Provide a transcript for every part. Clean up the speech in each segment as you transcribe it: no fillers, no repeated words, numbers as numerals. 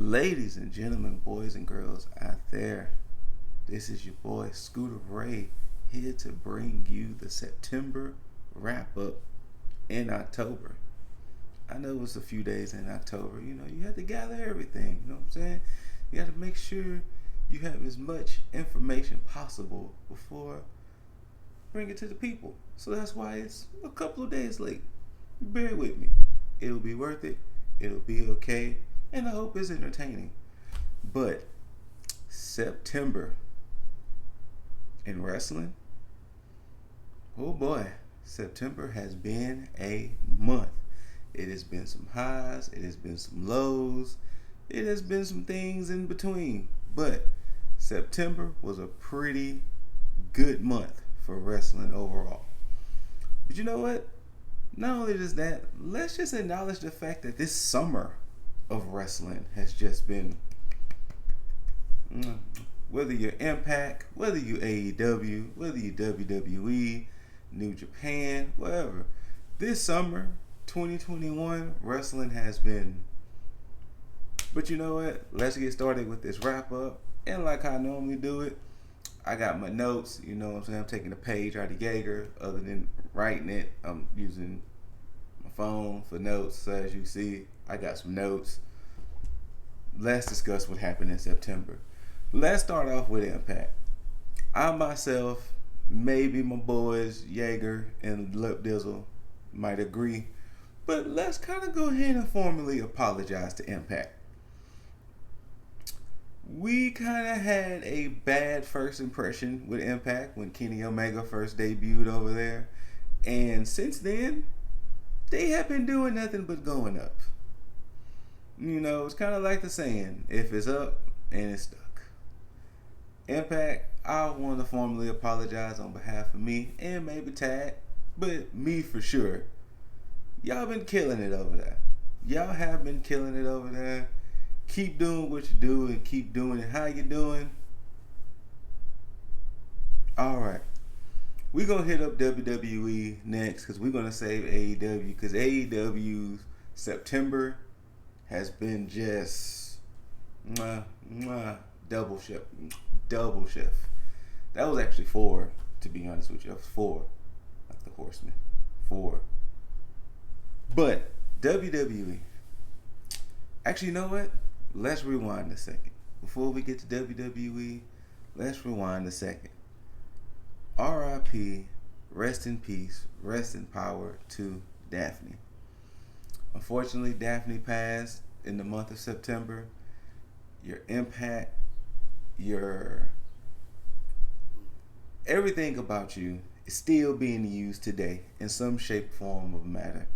Ladies and gentlemen, boys and girls out there, this is your boy ScooterRay here to bring you the September wrap up in October. I know it's a few days in October. You have to gather everything. You know what I'm saying? You got to make sure you have as much information possible before bring it to the people. So that's why it's a couple of days late. Bear with me. It'll be worth it. It'll be okay. And I hope it's entertaining. But September in wrestling, oh boy, September has been a month. It has been some highs, it has been some lows, it has been some things in between. But September was a pretty good month for wrestling overall. But you know what? Not only just that, let's just acknowledge the fact that this summer of wrestling has just been, whether you're Impact, whether you AEW, whether you WWE, New Japan, whatever. This summer, 2021, wrestling has been. But you know what? Let's get started with this wrap up. And like I normally do it, I got my notes. You know what I'm saying? I'm taking a page out of Jaeger. Other than writing it, I'm using my phone for notes. So as you see, I got some notes. Let's discuss what happened in September. Let's start off with Impact. I myself, maybe my boys Jaeger and Lip Dizzle might agree, but let's kind of go ahead and formally apologize to Impact. We kind of had a bad first impression with Impact when Kenny Omega first debuted over there, and since then, they have been doing nothing but going up. It's kind of like the saying, if it's up and it's stuck. Impact, I want to formally apologize on behalf of me and maybe T.A.G, but me for sure. Y'all been killing it over there. Y'all have been killing it over there. Keep doing what you do and keep doing it how you doing. Alright. We're going to hit up WWE next because we're going to save AEW because AEW's September has been just double shift. That was actually 4, to be honest with you. That was 4. Like the Horseman. 4. But WWE. Actually, you know what? Let's rewind a second. Before we get to WWE, let's rewind a second. R.I.P. Rest in peace. Rest in power to Daphne. Unfortunately, Daphne passed in the month of September. Your Impact, your everything about you is still being used today in some shape, form, or matter.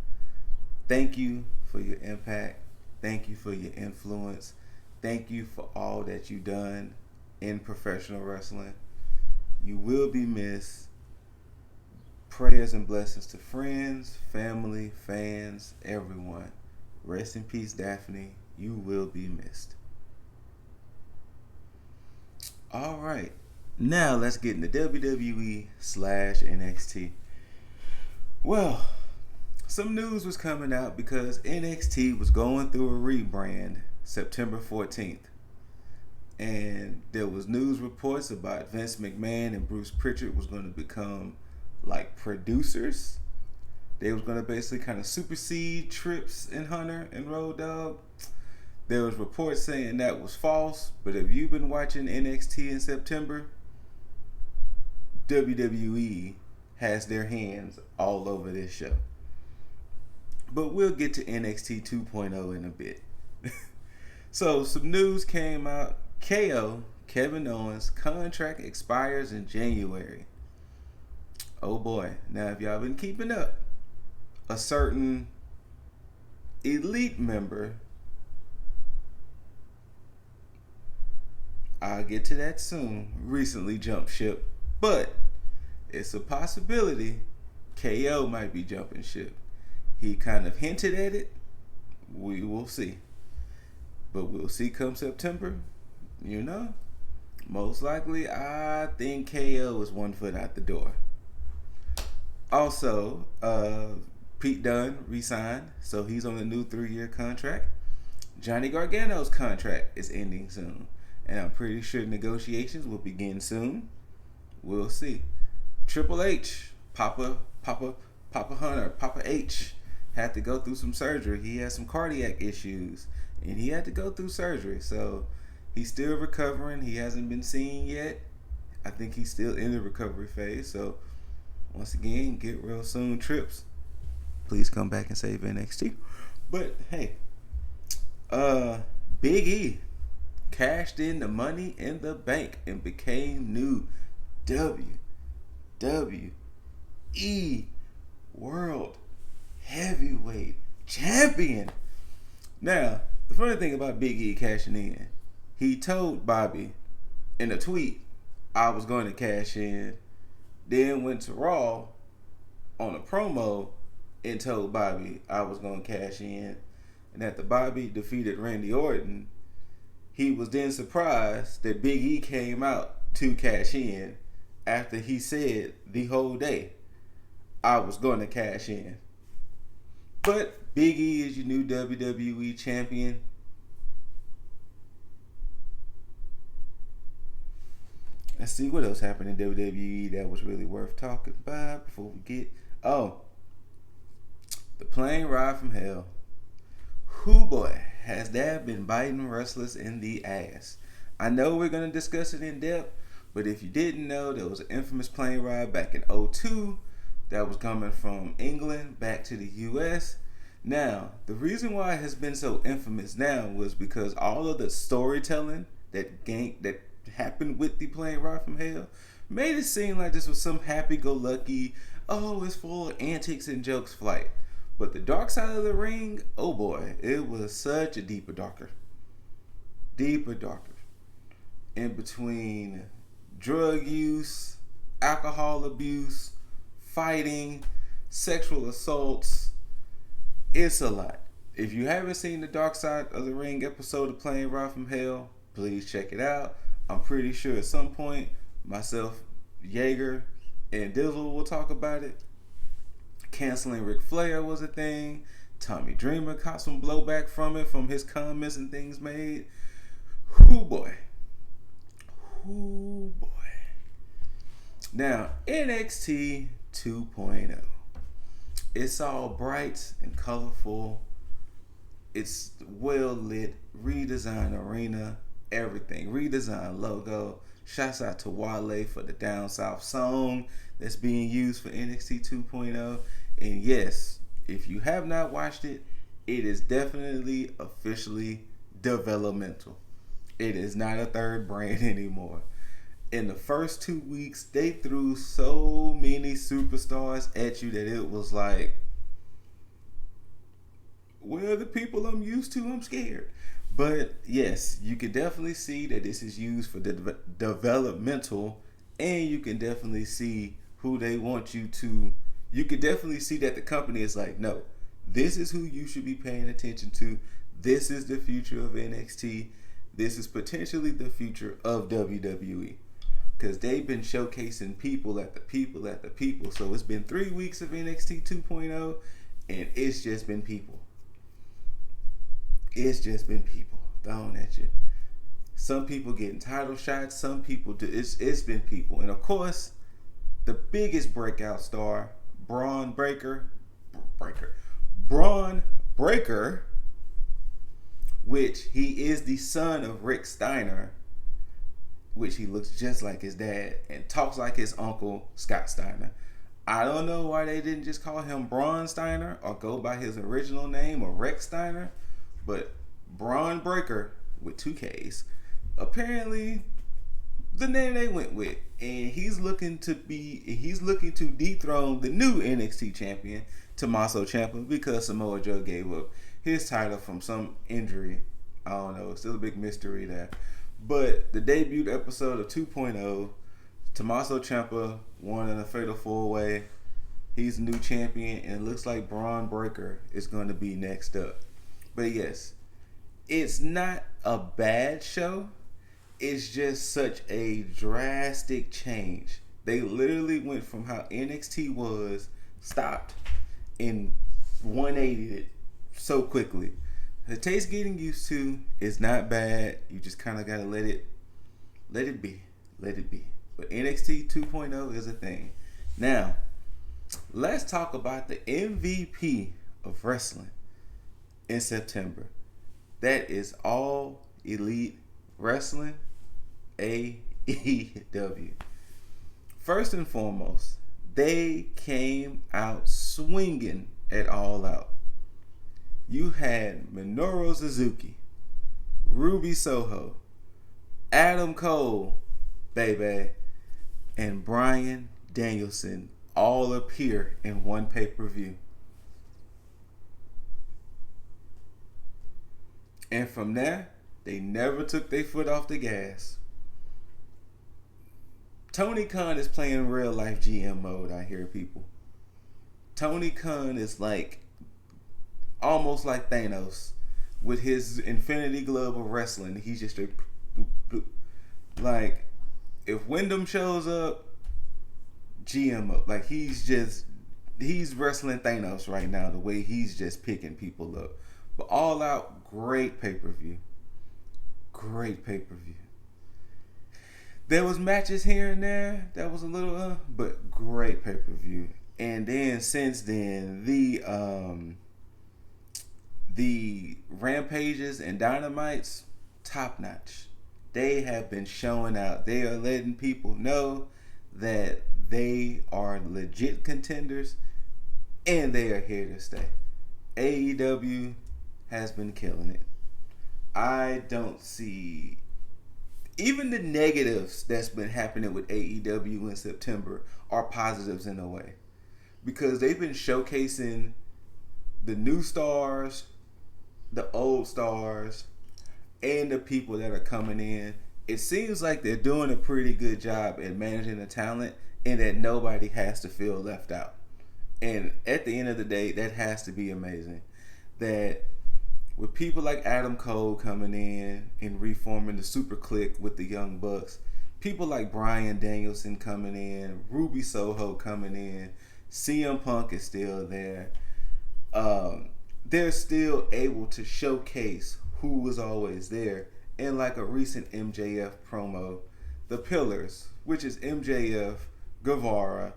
Thank you for your impact. Thank you for your influence. Thank you for all that you've done in professional wrestling. You will be missed. Prayers and blessings to friends, family, fans, everyone. Rest in peace, Daphne. You will be missed. All right. Now let's get into WWE/NXT. Well, some news was coming out because NXT was going through a rebrand September 14th. And there was news reports about Vince McMahon and Bruce Pritchard was going to become like producers. They was going to basically kind of supersede Trips and Hunter and Road Dogg. There was reports saying that was false, but if you've been watching NXT in September, WWE has their hands all over this show. But we'll get to NXT 2.0 in a bit. So some news came out. KO, Kevin Owens' contract expires in January. Oh boy. Now if y'all been keeping up, a certain elite member, I'll get to that soon, recently jumped ship. But it's a possibility KO might be jumping ship. He kind of hinted at it. We will see. But we'll see come September. Most likely, I think KO is 1 foot out the door. Also, Pete Dunne re-signed, so he's on a new 3-year contract. Johnny Gargano's contract is ending soon, and I'm pretty sure negotiations will begin soon. We'll see. Triple H, Papa Hunter, Papa H, had to go through some surgery. He had some cardiac issues, and he had to go through surgery. So he's still recovering. He hasn't been seen yet. I think he's still in the recovery phase. So once again, get real soon, Trips. Please come back and save NXT. But hey, Big E cashed in the money in the bank and became new WWE World Heavyweight Champion. Now, the funny thing about Big E cashing in, he told Bobby in a tweet, I was going to cash in, then went to Raw on a promo and told Bobby I was going to cash in. And after Bobby defeated Randy Orton, he was then surprised that Big E came out to cash in after he said the whole day, I was going to cash in. But Big E is your new WWE champion. Let's see what else happened in WWE that was really worth talking about before we get... Oh, the plane ride from hell. Whoo boy, has that been biting wrestlers in the ass. I know we're going to discuss it in depth, but if you didn't know, there was an infamous plane ride back in 2002 that was coming from England back to the US. Now, the reason why it has been so infamous now was because all of the storytelling that happened with the plane ride from hell made it seem like this was some happy-go-lucky, oh, it's full of antics and jokes flight. But the dark side of the ring, oh boy, it was such a deeper, darker. In between drug use, alcohol abuse, fighting, sexual assaults, it's a lot. If you haven't seen the Dark Side of the Ring episode of Plane Ride from Hell, please check it out. I'm pretty sure at some point, myself, Jaeger, and Dizzle will talk about it. Canceling Ric Flair was a thing. Tommy Dreamer caught some blowback from it, from his comments and things made. Whoo boy. Now, NXT 2.0. It's all bright and colorful. It's well lit, redesigned arena, everything. Redesigned logo. Shouts out to Wale for the Down South song that's being used for NXT 2.0. And yes, if you have not watched it, it is definitely officially developmental. It is not a third brand anymore. In the first 2 weeks, they threw so many superstars at you that it was like, well, the people I'm used to, I'm scared. But yes, you can definitely see that this is used for the developmental, and you can definitely see who they want you to. You can definitely see that the company is like, no, this is who you should be paying attention to. This is the future of NXT. This is potentially the future of WWE. Because they've been showcasing people at the people. So it's been 3 weeks of NXT 2.0, and it's just been people. It's just been people thrown at you. Some people getting title shots. Some people do. It's been people. And of course, the biggest breakout star, Braun Breaker, which he is the son of Rick Steiner, which he looks just like his dad and talks like his uncle, Scott Steiner. I don't know why they didn't just call him Braun Steiner or go by his original name or Rex Steiner, but Braun Breaker with 2 Ks, apparently the name they went with. And he's looking to dethrone the new NXT champion, Tommaso Ciampa, because Samoa Joe gave up his title from some injury. I don't know. It's still a big mystery there. But the debut episode of 2.0, Tommaso Ciampa won in a fatal 4-way. He's the new champion, and it looks like Braun Breaker is going to be next up. But yes, it's not a bad show. It's just such a drastic change. They literally went from how NXT was, stopped, and 180'd it so quickly. The taste getting used to is not bad. You just kind of gotta let it be, let it be. But NXT 2.0 is a thing. Now, let's talk about the MVP of wrestling in September. That is All Elite Wrestling, AEW. First and foremost, they came out swinging at All Out. You had Minoru Suzuki, Ruby Soho, Adam Cole, baby, and Bryan Danielson all appear in one pay-per-view. And from there, they never took their foot off the gas. Tony Khan is playing real life GM mode, I hear people. Tony Khan is like almost like Thanos with his Infinity Glove of wrestling. He's just a bloop, bloop. Like if Wyndham shows up, GM up. Like he's wrestling Thanos right now. The way he's just picking people up. But All Out, great pay per view. Great pay per view. There was matches here and there that was a little but great pay per view. And then since then, the Rampages and Dynamites, top notch. They have been showing out. They are letting people know that they are legit contenders and they are here to stay. AEW has been killing it. I don't see even the negatives that's been happening with AEW in September are positives in a way. Because they've been showcasing the new stars, the old stars, and the people that are coming in. It seems like they're doing a pretty good job at managing the talent and that nobody has to feel left out. And at the end of the day, that has to be amazing. That with people like Adam Cole coming in and reforming the Super Clique with the Young Bucks, people like Bryan Danielson coming in, Ruby Soho coming in, CM Punk is still there. They're still able to showcase who was always there. And like a recent MJF promo, the Pillars, which is MJF, Guevara,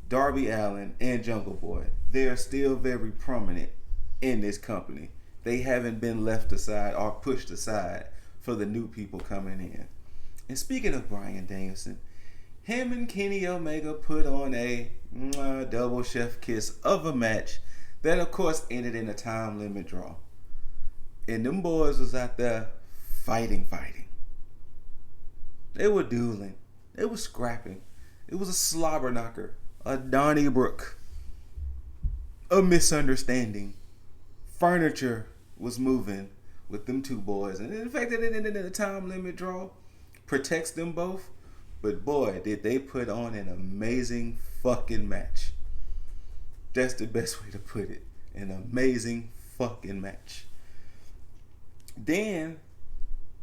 Darby Allin, and Jungle Boy, they are still very prominent in this company. They haven't been left aside or pushed aside for the new people coming in. And speaking of Bryan Danielson, him and Kenny Omega put on a double chef kiss of a match that of course ended in a time limit draw. And them boys was out there fighting. They were dueling. They were scrapping. It was a slobber knocker, a Donnybrook, a misunderstanding. Furniture was moving with them two boys. And the fact that it ended in a time limit draw protects them both. But boy, did they put on an amazing fucking match. That's the best way to put it. An amazing fucking match. Then,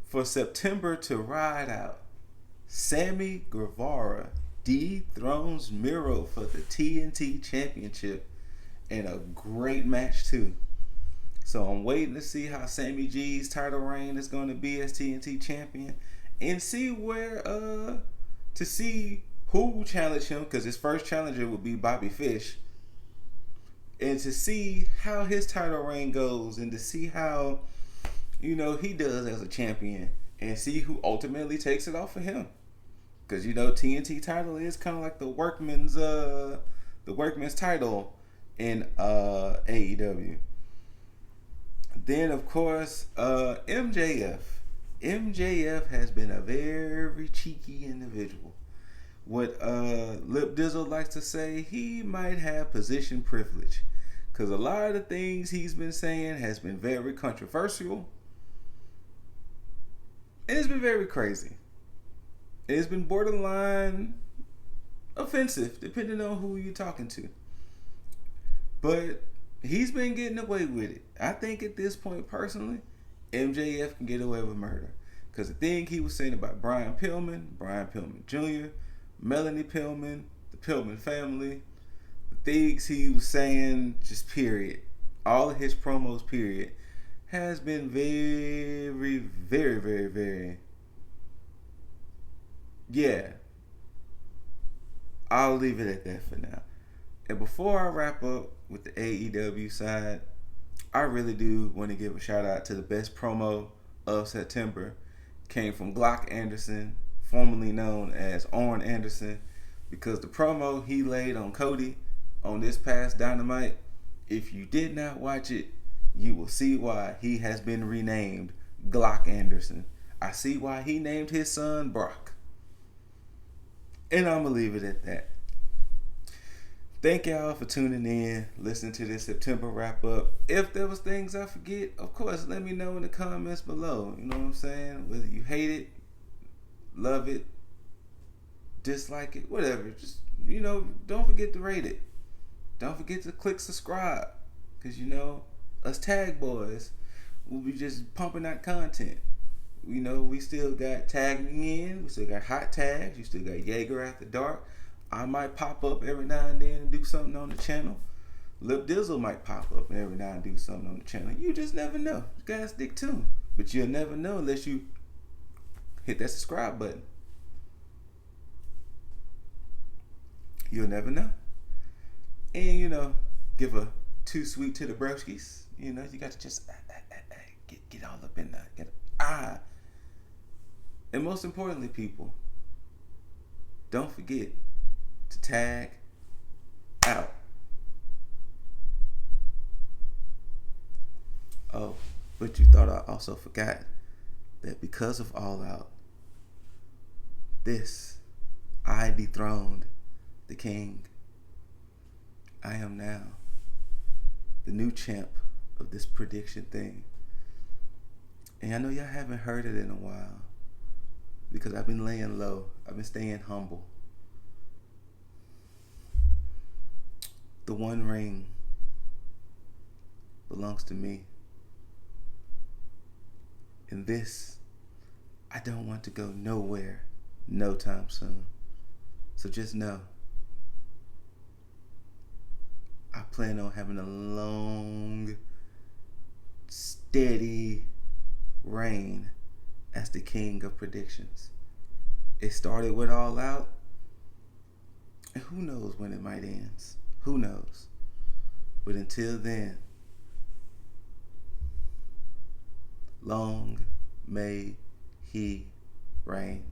for September to ride out, Sammy Guevara dethrones Miro for the TNT Championship in a great match too. So I'm waiting to see how Sammy G's title reign is going to be as TNT Champion and see to see who will challenge him, because his first challenger will be Bobby Fish, and to see how his title reign goes and to see how he does as a champion and see who ultimately takes it off of him. Because TNT title is kind of like the workman's title in AEW. Then of course MJF. MJF has been a very cheeky individual. What Lip Dizzle likes to say, he might have position privilege. Because a lot of the things he's been saying has been very controversial. And it's been very crazy. It's been borderline offensive, depending on who you're talking to. But he's been getting away with it. I think at this point, personally, MJF can get away with murder. Because the thing he was saying about Brian Pillman Jr., Melanie Pillman, the Pillman family, the things he was saying, just period. All of his promos, period, has been very, very, very, very. Yeah, I'll leave it at that for now. And before I wrap up with the AEW side, I really do want to give a shout out to the best promo of September. Came from Glock Anderson, formerly known as Orn Anderson, because the promo he laid on Cody on this past Dynamite, if you did not watch it, you will see why he has been renamed Glock Anderson. I see why he named his son Brock. And I'm going to leave it at that. Thank y'all for tuning in, listening to this September wrap up. If there was things I forget, of course, let me know in the comments below. You know what I'm saying? Whether you hate it, love it, dislike it, whatever. Just, don't forget to rate it. Don't forget to click subscribe. Because, us tag boys will be just pumping out content. We still got Tag Me In. We still got Hot Tags. You still got Jaeger After Dark. I might pop up every now and then and do something on the channel. Lip Dizzle might pop up every now and do something on the channel. You just never know. You gotta stick tuned. But you'll never know unless you hit that subscribe button. You'll never know. And, give a too sweet to the broskies. You got to just get all up in there. And most importantly, people, don't forget to tag out. Oh, but you thought I also forgot that because of All Out, I dethroned the king. I am now the new champ of this prediction thing. And I know y'all haven't heard it in a while because I've been laying low. I've been staying humble. The One Ring belongs to me. And I don't want to go nowhere no time soon. So just know, I plan on having a long, steady reign as the king of predictions. It started with All Out, and who knows when it might end. Who knows? But until then, long may he reign.